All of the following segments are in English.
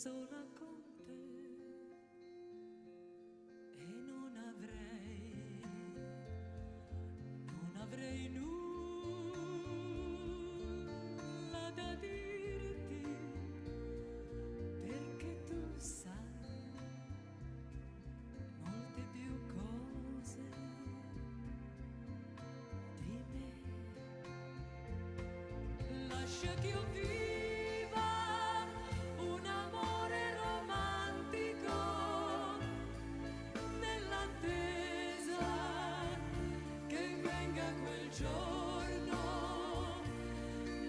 sola con te e non avrei nulla da dirti, perché tu sai molte più cose di me. Lascia che io viva un amore romantico nell'attesa che venga quel giorno,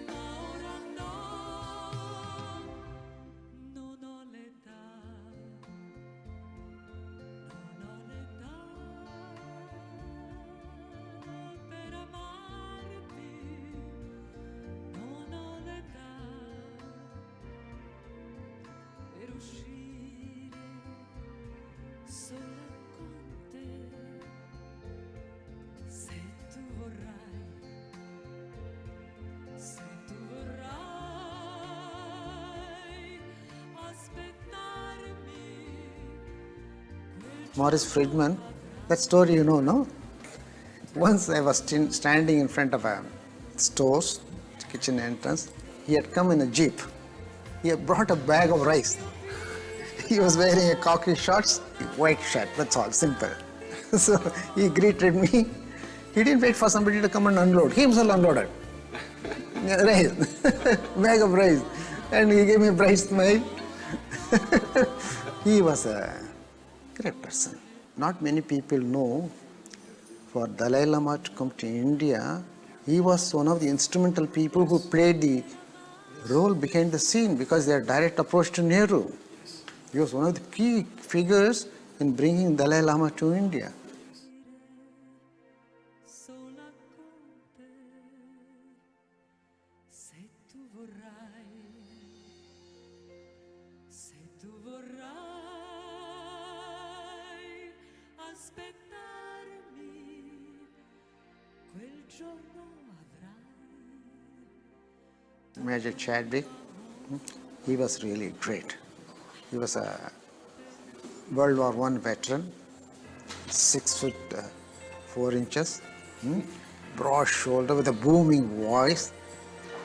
ma ora no, non ho l'età per amarti, non ho l'età per uscire sola con te. Se tu vorrai aspettarmi quel Maurice Frydman, that story you know, no? Once I was standing in front of a store's kitchen entrance. He had come in a jeep. He had brought a bag of rice. He was wearing a khaki shorts, white shirt, that's all, simple. So he greeted me. He didn't wait for somebody to come and unload. He himself unloaded. Rice, bag of rice. And he gave me a bright smile. He was a great person. Not many people know, for Dalai Lama to come to India, he was one of the instrumental people who played the role behind the scene because their direct approach to Nehru. He was one of the key figures in bringing Dalai Lama to India. sola con te. Se tu vorrai aspettarmi, quel giorno avrai. Major Chadwick, he was really great. He was a World War I veteran, 6'4", broad shoulder with a booming voice.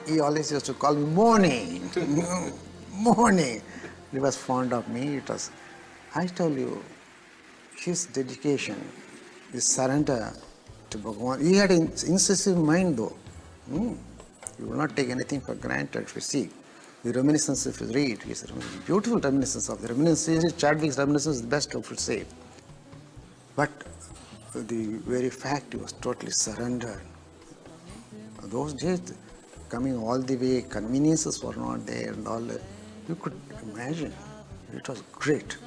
He always used to call me Morning, Morning. He was fond of me. It was, I tell you, his dedication, his surrender to Bhagavan. He had an incisive mind though. You will not take anything for granted. If you see the reminiscence, if you read, it's a beautiful reminiscence of the reminiscence. Chadwick's reminiscence is the best I would say. But the very fact he was totally surrendered. Those days, coming all the way, conveniences were not there and all that. You could imagine. It was great.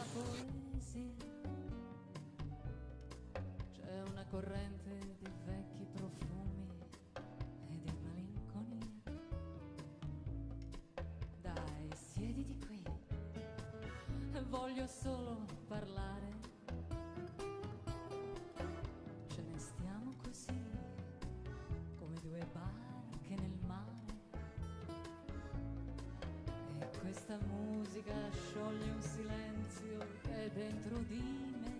C'è una corrente di vecchi profumi e di malinconia. Dai, siediti qui. Voglio solo parlare. Ce ne stiamo così, come due barche nel mare. E questa musica scioglie un silenzio che è dentro di me.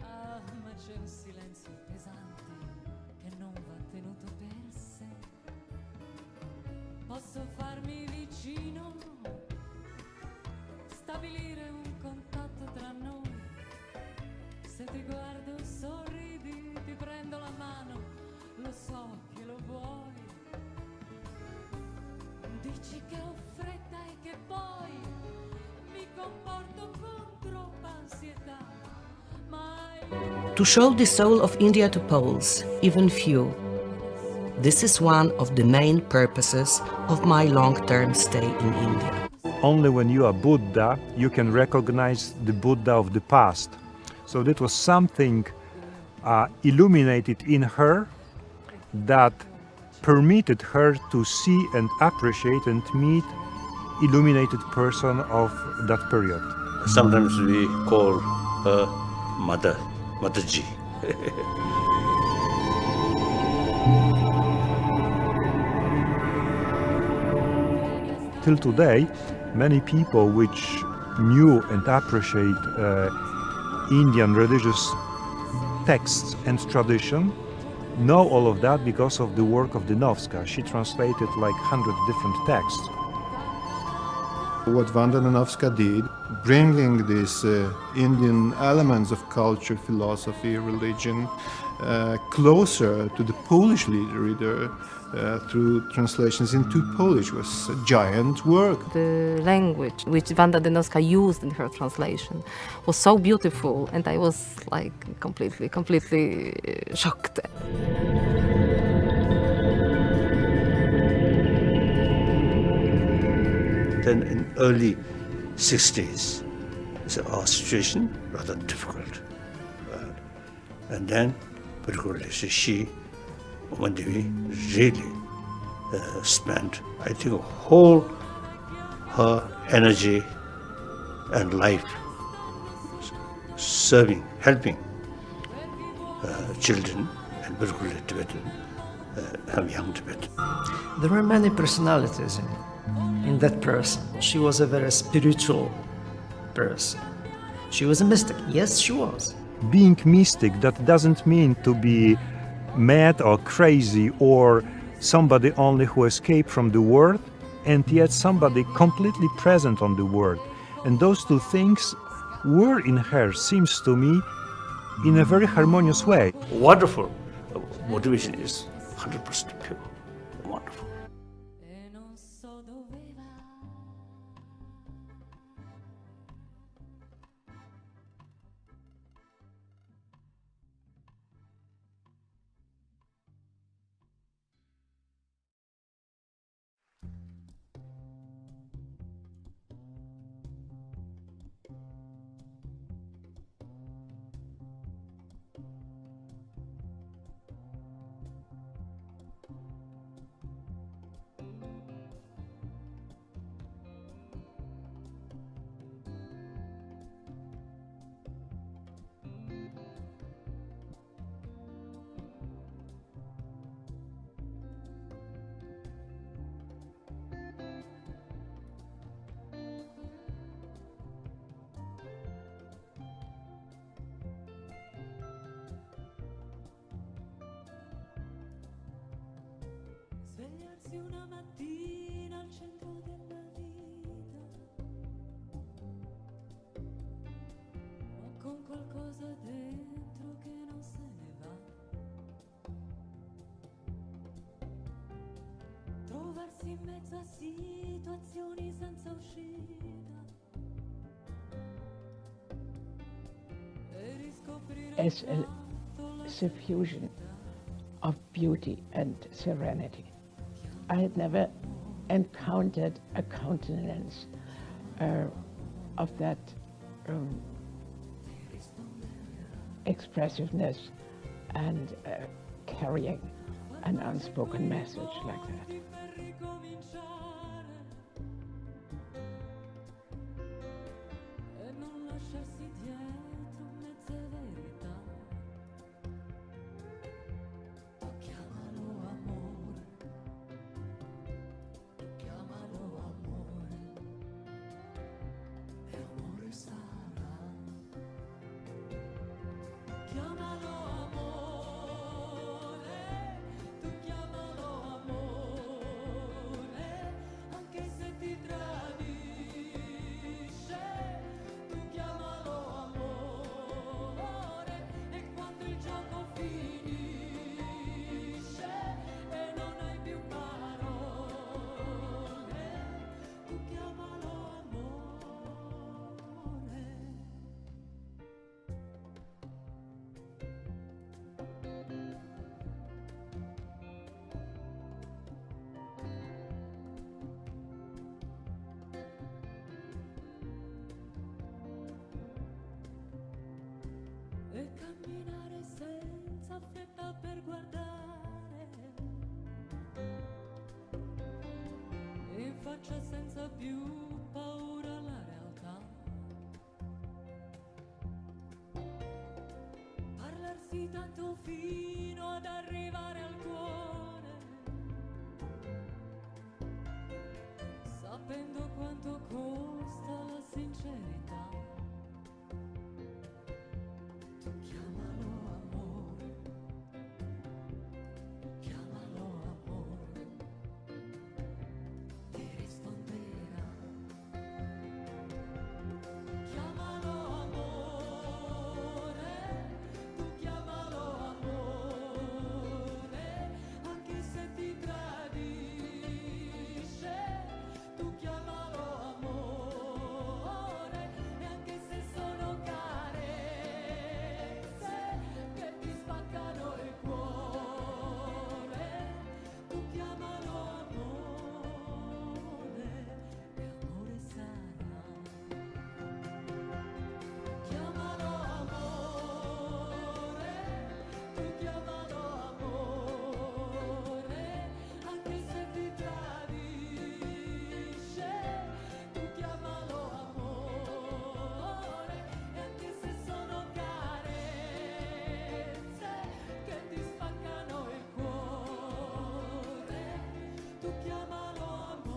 Ah, ma c'è un silenzio pesante che non va tenuto per sé. Posso farmi vicino, stabilire un contatto tra noi. Se ti guardo sorridi, ti prendo la mano, lo so che lo vuoi. Dici che ho fretta e che poi mi comporto con troppa ansietà. To show the soul of India to Poles, even few. This is one of the main purposes of my long-term stay in India. Only when you are Buddha, you can recognize the Buddha of the past. So that was something illuminated in her that permitted her to see and appreciate and meet illuminated person of that period. Sometimes we call her mother, Mataji. Till today, many people which knew and appreciate Indian religious texts and tradition know all of that because of the work of Dynowska. She translated like 100 different texts. What Wanda Dynowska did, bringing these Indian elements of culture, philosophy, religion closer to the Polish reader through translations into Polish, was a giant work. The language which Wanda Dynowska used in her translation was so beautiful, and I was like completely shocked. Then in early 60s, our situation rather difficult. And then, particularly she, Wanda Devi, really spent, I think, whole her energy and life serving, helping children, and particularly Tibetan, young Tibetan. There were many personalities in that person. She was a very spiritual person. She was a mystic. Yes, she was. Being mystic, that doesn't mean to be mad or crazy or somebody only who escaped from the world, and yet somebody completely present on the world. And those two things were in her, seems to me, in a very harmonious way. Wonderful motivation is 100% pure. Wonderful. E non so dove va. Svegliarsi una mattina al centro della vita, ma con qualcosa dentro che non se ne va. Trovarsi in mezzo a situazioni senza uscita e riscoprire As a suffusion of beauty and serenity. I had never encountered a countenance of that expressiveness and carrying an unspoken message like that. E camminare senza fretta per guardare, in faccia senza più paura alla realtà. così tanto fino ad arrivare al cuore, sapendo quanto costa la sincerità. Tu chiamalo amore, chiamalo amore, ti risponderà. Chiamalo amore, tu chiamalo amore, anche se ti tradisce, tu chiamalo amore, e anche se sono carezze che ti spaccano il cuore, tu chiamalo amore, e amore sarà. Chiamalo amore, tu chiamalo amore, anche se ti tradisce, tu chiamalo amore, e anche se sono carezze che ti spaccano il cuore, tu chiamalo amore.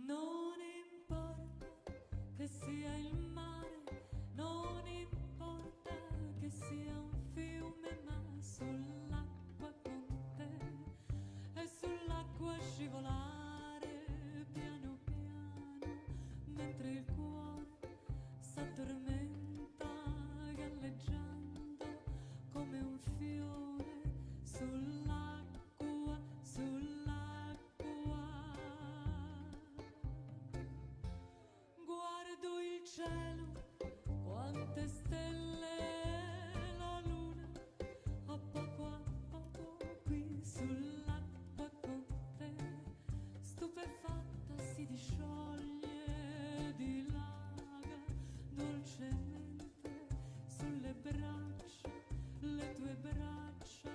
Non importa che sia il mare, non importa che sia un fiume, ma sull'acqua con te e sull'acqua scivolare piano piano, mentre il cuore s'addormenta galleggiando come un fiore sull'acqua, sull'acqua. Guardo il cielo, quante stelle, la luna, a poco qui sull'acqua con te, stupefatta si discioglie, dilaga dolcemente sulle braccia, le tue braccia,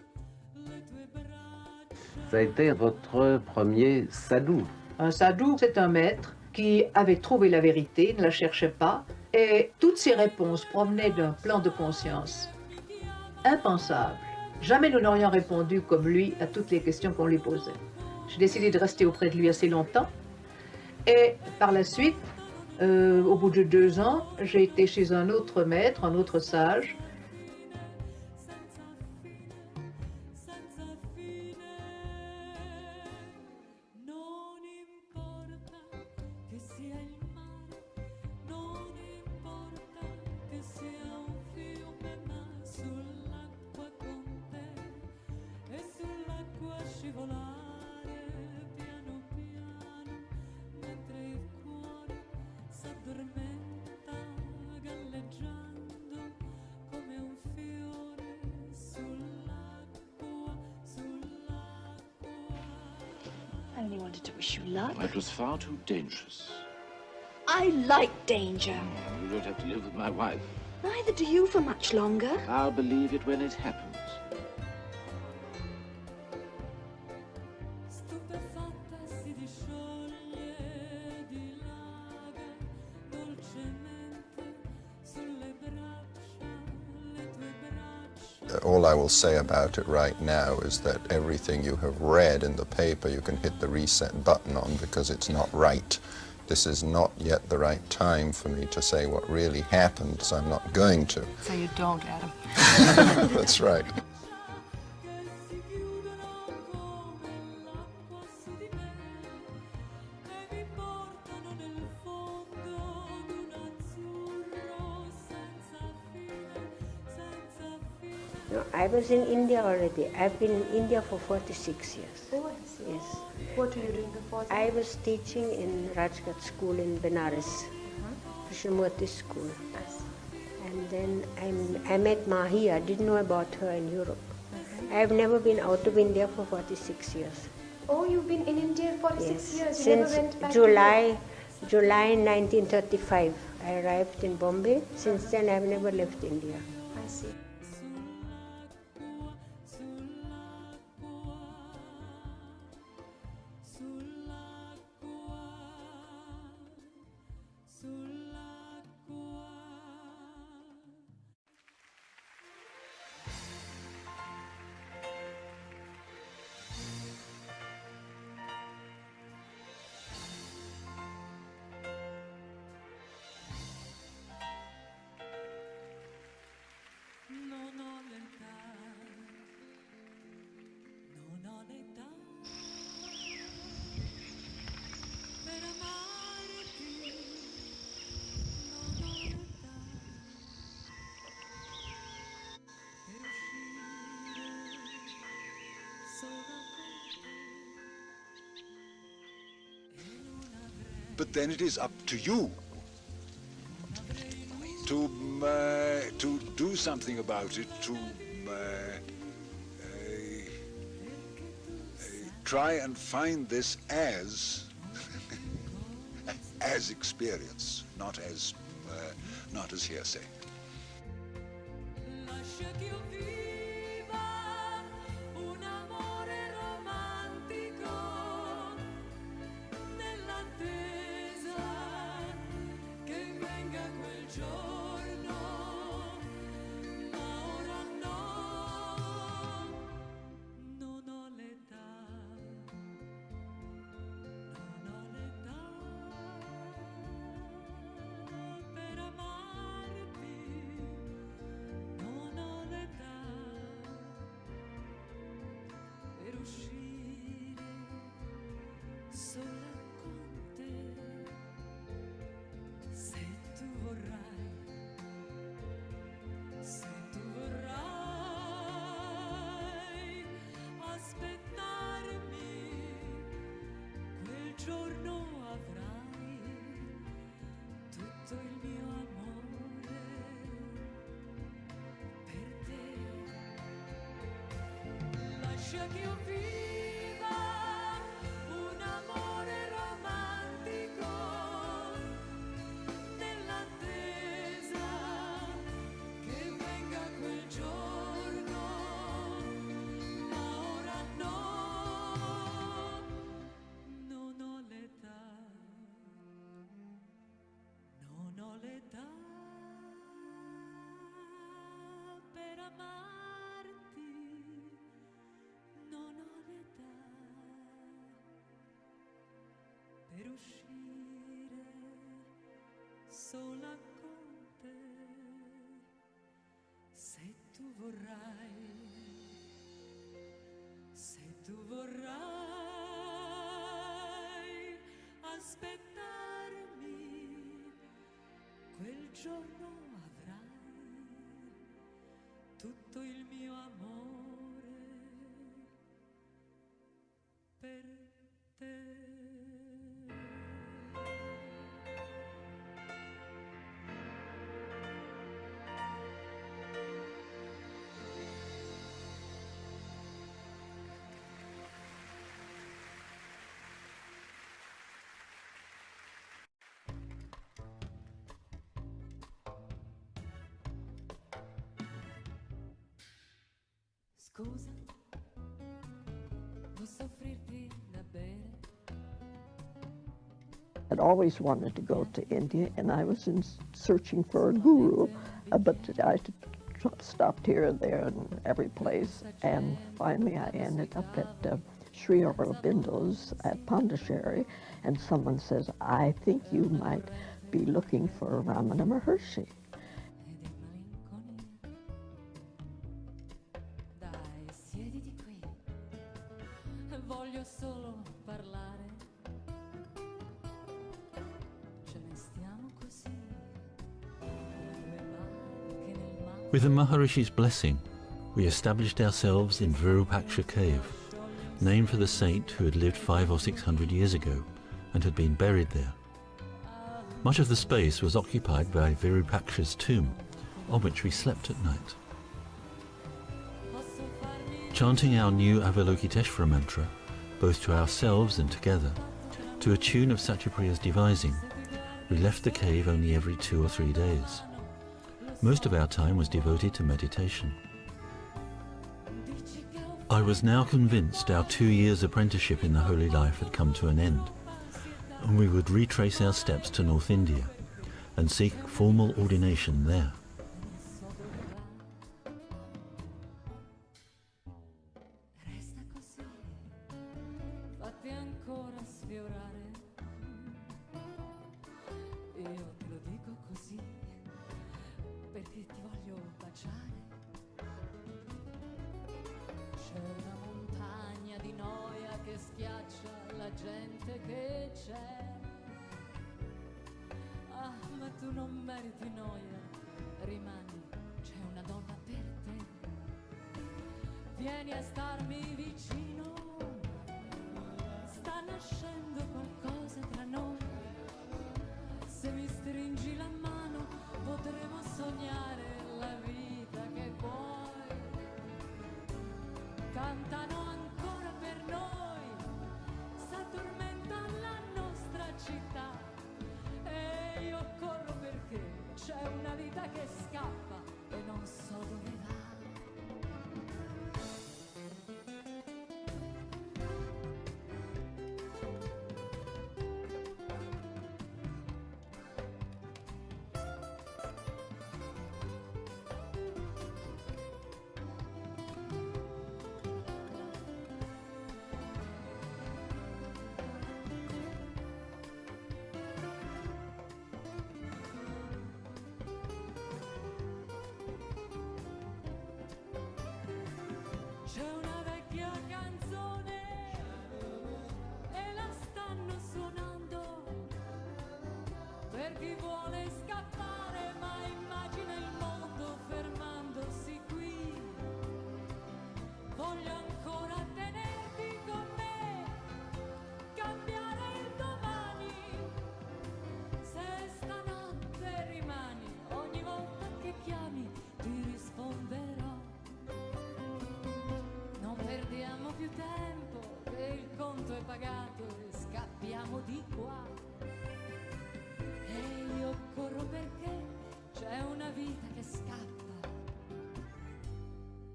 le tue braccia. Ça a été votre premier sadhu. Un sadhu, c'est un maître qui avait trouvé la vérité, ne la cherchait pas, et toutes ses réponses provenaient d'un plan de conscience impensable. Jamais nous n'aurions répondu comme lui à toutes les questions qu'on lui posait. J'ai décidé de rester auprès de lui assez longtemps, et par la suite, au bout de 2 ans, j'ai été chez un autre maître, un autre sage. Non importa che sia il mare, non importa che sia un fiume, ma sull'acqua con te e sull'acqua scivolare piano piano, mentre il cuore s'addormenta galleggiando come un fiore sull'acqua, sull'acqua. I only wanted to wish you luck. That was far too dangerous. I like danger. You don't have to live with my wife. Neither do you for much longer. I'll believe it when it happens. Stupefatta si discioglie, dilaga dolcemente sulle braccia, le tue braccia. All I will say about it right now is that everything you have read in the paper you can hit the reset button on because it's not right. This is not yet the right time for me to say what really happened, so I'm not going to. So you don't, Adam. That's right. Che si chiudono come l'acqua su di me e mi portano nel fondo No, I was in India already. I've been in India for 46 years. Oh, I see. Yes. What were you doing before that? I was teaching in Rajgat School in Benares, Krishnamurti School. And then I met Mahi. I didn't know about her in Europe. I've never been out of India for 46 years. Oh, you've been in India 46 Yes. years. You Since never went back July 1935, I arrived in Bombay. Since then, I've never left India. I see. But then it is up to you to do something about it, to try and find this as as experience, not as hearsay. Lascia che io viva un amore romantico nell'attesa che venga quel giorno, ma ora no, non ho l'età, per amarti. Non ho l'età per uscire sola con te. Se tu vorrai aspettarmi, quel giorno avrai tutto il mio amore. Lascia che io viva un amore romantico nell'attesa che venga quel giorno, ma ora no, non ho l'età, per amarti. Non ho l'età per uscire sola con te. Se tu vorrai aspettarmi, quel giorno avrai tutto il mio amore per te. Scusa, posso offrirti da bere? I'd always wanted to go to India, and I was searching for a guru, but I stopped here and there and every place, and finally I ended up at Sri Aurobindo's at Pondicherry, and someone says, I think you might be looking for Ramana Maharshi. Dai, siediti qui. Voglio solo parlare. Ce ne stiamo così. With the Maharishi's blessing, we established ourselves in Virupaksha cave, named for the saint who had lived 500 or 600 years ago and had been buried there. Much of the space was occupied by Virupaksha's tomb, on which we slept at night. Chanting our new Avalokiteshvara mantra, both to ourselves and together, to a tune of Satyapriya's devising, we left the cave only every 2 or 3 days. Most of our time was devoted to meditation. I was now convinced our 2 years' apprenticeship in the holy life had come to an end, and we would retrace our steps to North India and seek formal ordination there. Vieni a starmi vicino, sta nascendo qualcosa tra noi. Se mi stringi la mano potremo sognare la vita che vuoi. Cantano ancora per noi, s'addormenta la nostra città. E io corro perché c'è una vita che scappa e non so dove va. C'è una vecchia canzone e la stanno suonando per chi vuole scappare ma immagina il mondo fermandosi qui. Voglio ancora tenerti con me, cambiare il domani. Se stanotte rimani, ogni volta che chiami ti risponderò. Perdiamo più tempo, che il conto è pagato e scappiamo di qua. E io corro perché c'è una vita che scappa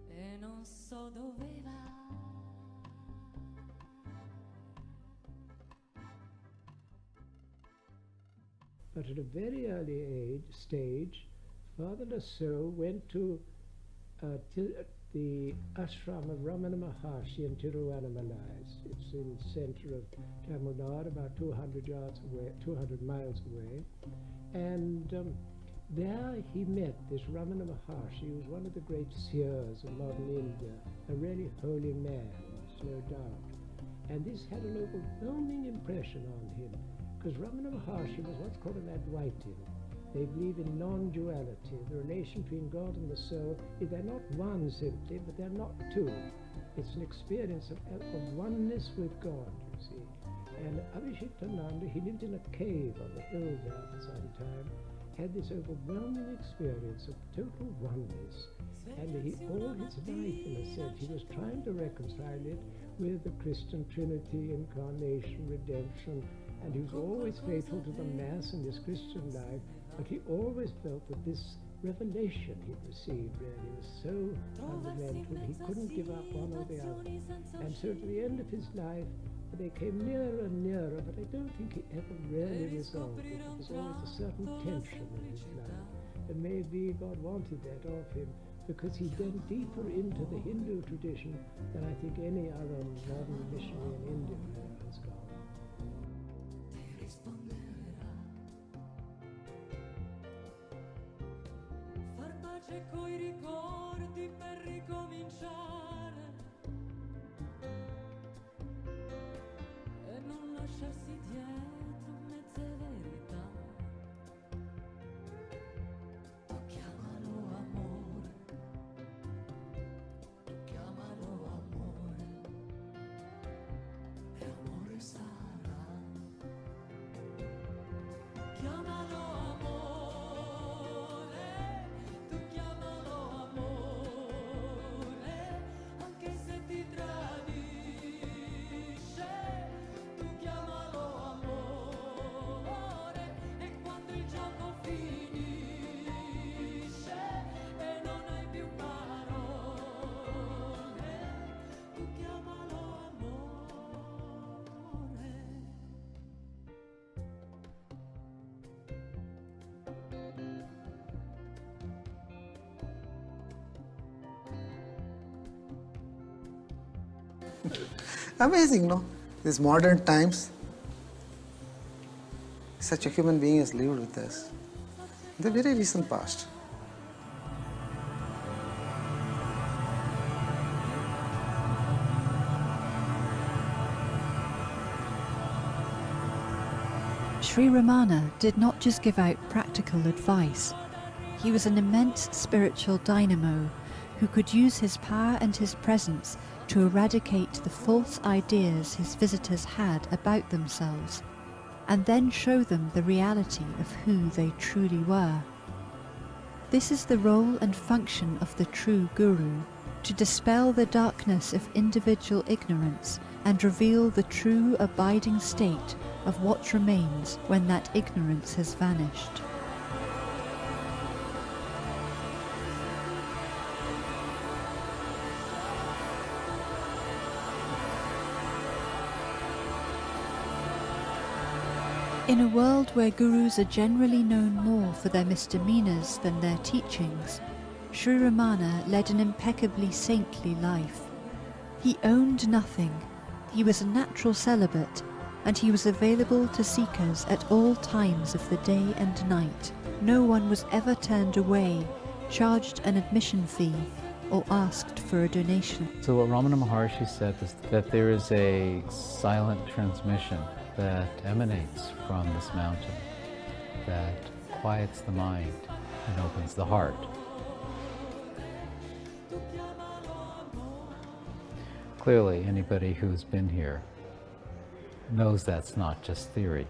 e non so dove va. But at a very early stage, Father Lassalle went to the ashram of Ramana Maharshi in Tiruvannamalai. It's in the center of Tamil Nadu, about 200 miles away. And there he met this Ramana Maharshi, who was one of the great seers of modern India, a really holy man, there's no doubt. And this had an overwhelming impression on him, because Ramana Maharshi was what's called an Advaitin. They believe in non-duality, the relation between God and the soul. They're not one simply, but they're not two. It's an experience of oneness with God, you see. And Abhishektananda, he lived in a cave on the hill there for some time, had this overwhelming experience of total oneness. And all his life, in a sense, he was trying to reconcile it with the Christian Trinity, incarnation, redemption, and he was always faithful to the Mass in his Christian life. But he always felt that this revelation he received really was so fundamental, he couldn't give up one or the other. And so at the end of his life, they came nearer and nearer, but I don't think he ever really resolved it. There was always a certain tension in his life. And maybe God wanted that of him, because he went deeper into the Hindu tradition than I think any other modern missionary in India has gone. Coi ricordi per ricominciare e non lasciarsi dietro mezze verità. Tu chiamalo amore, Amazing, no? These modern times, such a human being has lived with us in the very recent past. Sri Ramana did not just give out practical advice. He was an immense spiritual dynamo who could use his power and his presence to eradicate the false ideas his visitors had about themselves, and then show them the reality of who they truly were. This is the role and function of the true guru, to dispel the darkness of individual ignorance and reveal the true abiding state of what remains when that ignorance has vanished. In a world where gurus are generally known more for their misdemeanors than their teachings, Sri Ramana led an impeccably saintly life. He owned nothing, he was a natural celibate, and he was available to seekers at all times of the day and night. No one was ever turned away, charged an admission fee, or asked for a donation. So what Ramana Maharshi said is that there is a silent transmission that emanates from this mountain, that quiets the mind and opens the heart. Clearly, anybody who's been here knows that's not just theory.